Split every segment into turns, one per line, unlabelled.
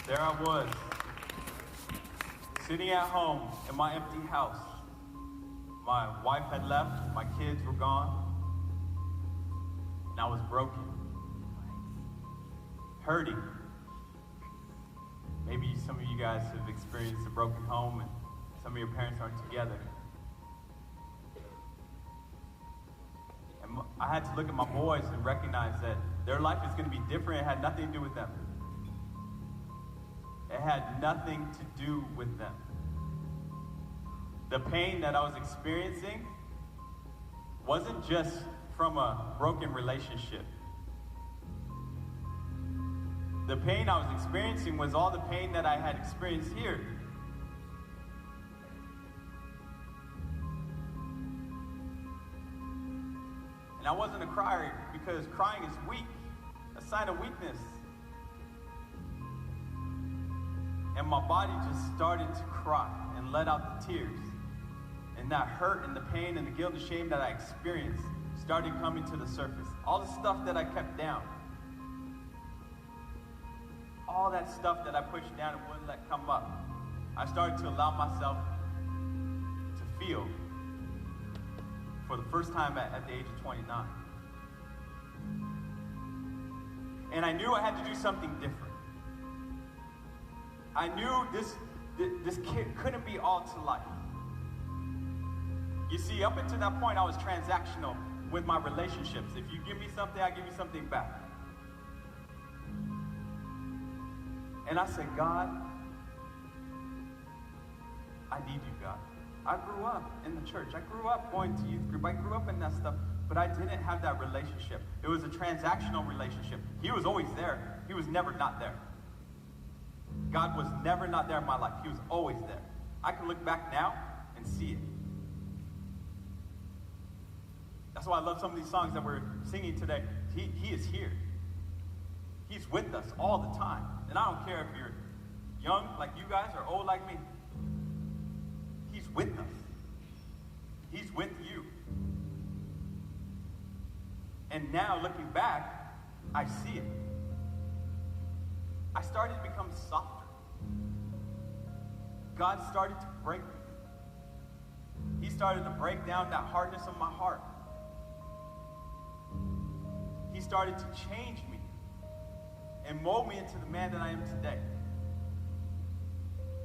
There I was, sitting at home in my empty house. My wife had left, my kids were gone, and I was broken, hurting. Maybe some of you guys have experienced a broken home and some of your parents aren't together. And I had to look at my boys and recognize that their life is going to be different. It had nothing to do with them. It had nothing to do with them. The pain that I was experiencing wasn't just from a broken relationship. The pain I was experiencing was all the pain that I had experienced here. And I wasn't a crier because crying is weak, a sign of weakness. And my body just started to cry and let out the tears. And that hurt and the pain and the guilt and shame that I experienced started coming to the surface. All the stuff that I kept down. All that stuff that I pushed down and wouldn't let come up. I started to allow myself to feel for the first time at the age of 29. And I knew I had to do something different. I knew this kid couldn't be all to life. You see, up until that point, I was transactional with my relationships. If you give me something, I give you something back. And I said, God, I need you, God. I grew up in the church. I grew up going to youth group. I grew up in that stuff, but I didn't have that relationship. It was a transactional relationship. He was always there. He was never not there. God was never not there in my life. He was always there. I can look back now and see it. That's why I love some of these songs that we're singing today. He is here. He's with us all the time. And I don't care if you're young like you guys or old like me. He's with us. He's with you. And now looking back, I see it. I started to become softer. God started to break me. He started to break down that hardness of my heart. He started to change me and mold me into the man that I am today.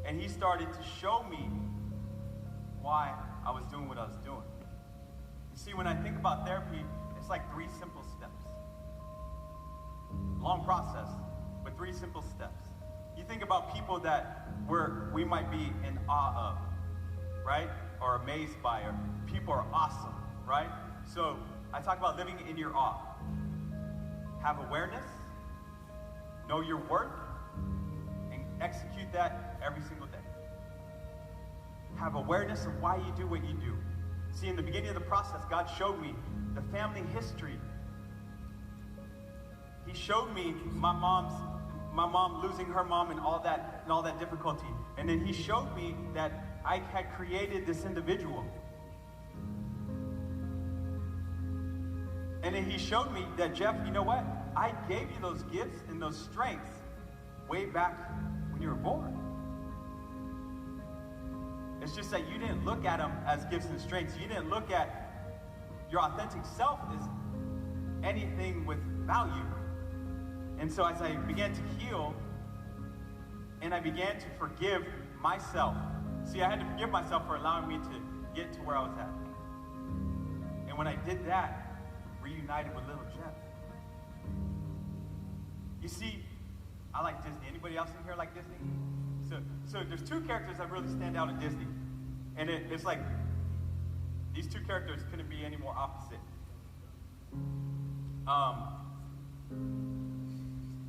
And he started to show me why I was doing what I was doing. You see, when I think about therapy, it's like 3 simple steps. Long process, but 3 simple steps. You think about people that we might be in awe of, right? Or amazed by, or people are awesome, right? So I talk about living in your awe. Have awareness, know your worth, and execute that every single day. Have awareness of why you do what you do. See, in the beginning of the process, God showed me the family history. He showed me my mom losing her mom and all that difficulty. And then he showed me that I had created this individual. And then he showed me that, Jeff, you know what? I gave you those gifts and those strengths way back when you were born. It's just that you didn't look at them as gifts and strengths. You didn't look at your authentic self as anything with value. And so as I began to heal, and I began to forgive myself. See, I had to forgive myself for allowing me to get to where I was at. And when I did that, reunited with little Jeff. You see, I like Disney. Anybody else in here like Disney? So there's 2 characters that really stand out in Disney. And it's like, these 2 characters couldn't be any more opposite.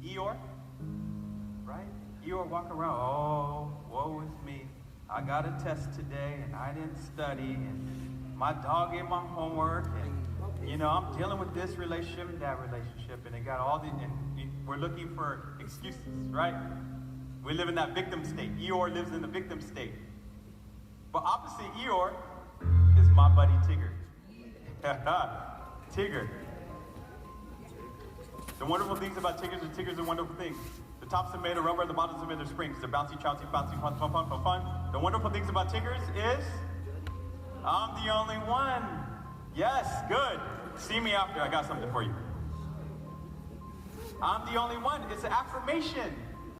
Eeyore, right? Eeyore walking around, oh, woe is me. I got a test today and I didn't study and my dog ate my homework and I'm dealing with this relationship and that relationship, and it got all the, and we're looking for excuses, right? We live in that victim state. Eeyore lives in the victim state. But opposite Eeyore is my buddy Tigger. Tigger. The wonderful things about Tiggers are Tiggers are wonderful things. The tops are made of rubber, the bottoms are made of springs. They're bouncy, bouncy, bouncy, fun, fun, fun, fun, fun. The wonderful things about Tiggers is I'm the only one. Yes, good. See me after. I got something for you. I'm the only one. It's an affirmation.